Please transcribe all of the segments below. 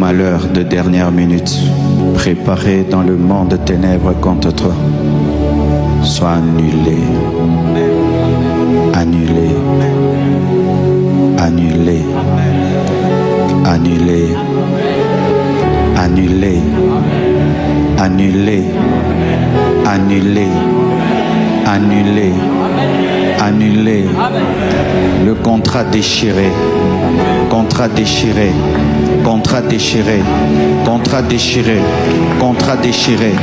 malheur de dernière minute préparé dans le monde de ténèbres contre toi soit annulé, annulé, annulé, annulé, annulé, annulé, annulé, annulé, annulé, le contrat déchiré, contrat déchiré, contrat déchiré, contrat déchiré, contrat déchiré,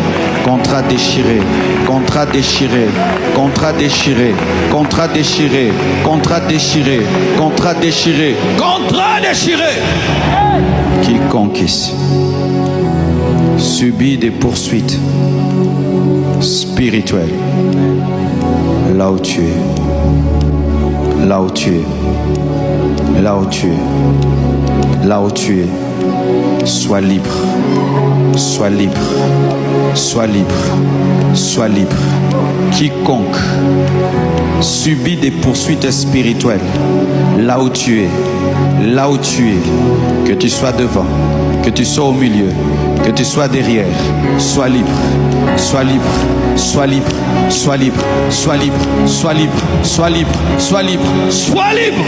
contrat déchiré, contrat déchiré, contrat déchiré, contrat déchiré, contrat déchiré, contrat déchiré, contrat déchiré. Quiconque ici subit des poursuites spirituelles, là où tu es, là où tu es, là où tu es, là où tu es, sois libre, sois libre, sois libre, sois libre. Quiconque subit des poursuites spirituelles, là où tu es, là où tu es, que tu sois devant, que tu sois au milieu, que tu sois derrière, sois libre, sois libre, sois libre, sois libre, sois libre, sois libre, sois libre, sois libre, sois libre.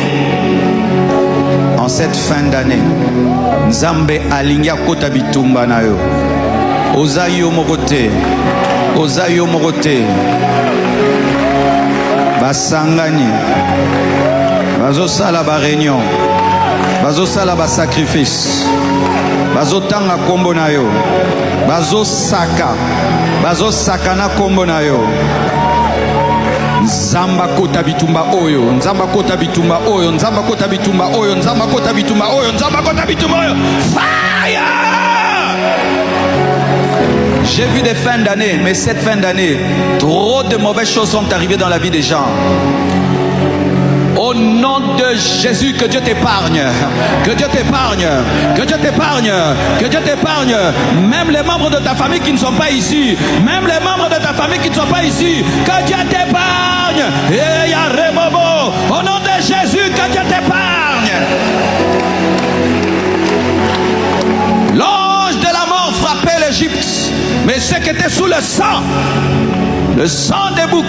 En cette fin d'année, Nzambe alingia kota bitumba na yo. Ozayo mokote, ozayo mokote. Basangani, bazosala ba réunion, bazosala ba sacrifice, bazotanga kombo na yo, bazosaka na kombo na yo. Nzamba kota bitumba oyo, nzamba kota bitumba oyo, nzamba kota bitumba oyo, nzamba kota bitumba oyo, nzamba kota bitumba oyo. Fire! J'ai vu des fins d'année, mais cette fin d'année, trop de mauvaises choses sont arrivées dans la vie des gens. Au nom de Jésus, que Dieu t'épargne, que Dieu t'épargne, que Dieu t'épargne, que Dieu t'épargne. Même les membres de ta famille qui ne sont pas ici, même les membres de ta famille qui ne sont pas ici, que Dieu t'épargne. Et ya rebobo, au nom de Jésus, que Dieu t'épargne. L'ange de la mort frappait l'Égypte, mais ce qui était sous le sang des boucs,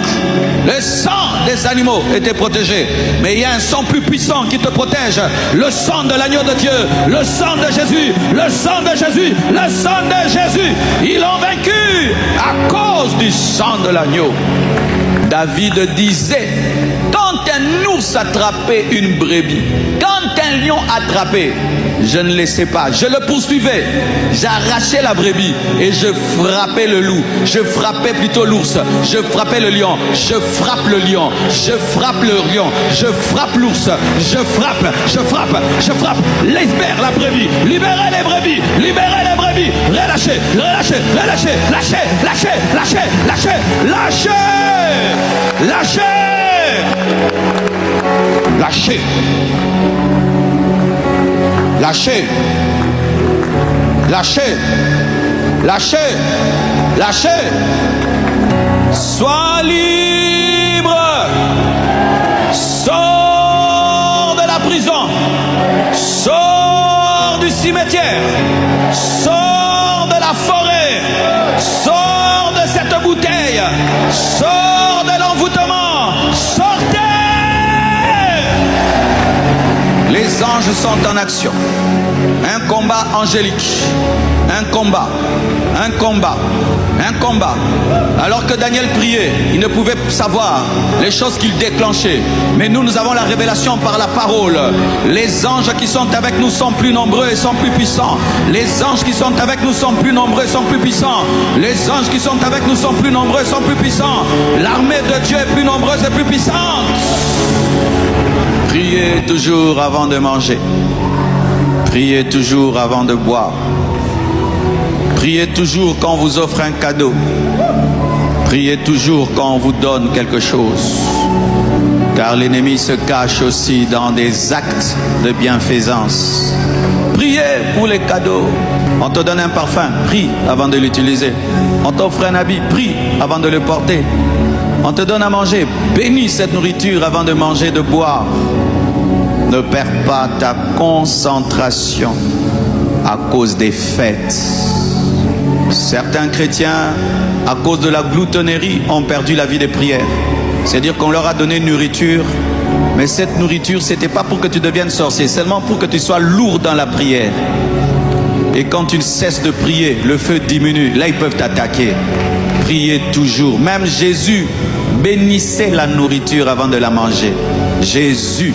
le sang des animaux était protégé. Mais il y a un sang plus puissant qui te protège. Le sang de l'agneau de Dieu, le sang de Jésus, le sang de Jésus, le sang de Jésus. Ils l'ont vaincu à cause du sang de l'agneau. David disait, quand un ours attrapait une brebis, quand un lion attrapait, je ne laissais pas, je le poursuivais, j'arrachais la brebis et je frappais le loup, je frappais plutôt l'ours, je frappais le lion, je frappe le lion, je frappe le lion, je frappe l'ours, je frappe, je frappe, je frappe, libère la brebis, libérez les brebis, libérez les brebis, relâchez, relâchez, relâchez, lâchez, lâchez, lâchez, lâchez, lâchez, lâchez, lâchez. Lâchez, lâchez, lâchez, lâchez. Sois libre. Sors de la prison. Sors du cimetière. Sors de la forêt. Sors de cette bouteille. Sors de l'envoûtement. Sortez. Les anges sont en action. Un combat angélique. Un combat. Un combat. Un combat. Alors que Daniel priait, il ne pouvait savoir les choses qu'il déclenchait. Mais nous avons la révélation par la parole. Les anges qui sont avec nous sont plus nombreux et sont plus puissants. Les anges qui sont avec nous sont plus nombreux et sont plus puissants. Les anges qui sont avec nous sont plus nombreux et sont plus puissants. L'armée de Dieu est plus nombreuse et plus puissante. Priez toujours avant de manger. Priez toujours avant de boire. Priez toujours quand on vous offre un cadeau. Priez toujours quand on vous donne quelque chose. Car l'ennemi se cache aussi dans des actes de bienfaisance. Priez pour les cadeaux. On te donne un parfum, prie avant de l'utiliser. On t'offre un habit, prie avant de le porter. On te donne à manger, bénis cette nourriture avant de manger, de boire. Ne perds pas ta concentration à cause des fêtes. Certains chrétiens, à cause de la gloutonnerie, ont perdu la vie de prière. C'est-à-dire qu'on leur a donné une nourriture, mais cette nourriture, ce n'était pas pour que tu deviennes sorcier, seulement pour que tu sois lourd dans la prière. Et quand tu cesses de prier, le feu diminue. Là, ils peuvent t'attaquer. Priez toujours. Même Jésus bénissait la nourriture avant de la manger. Jésus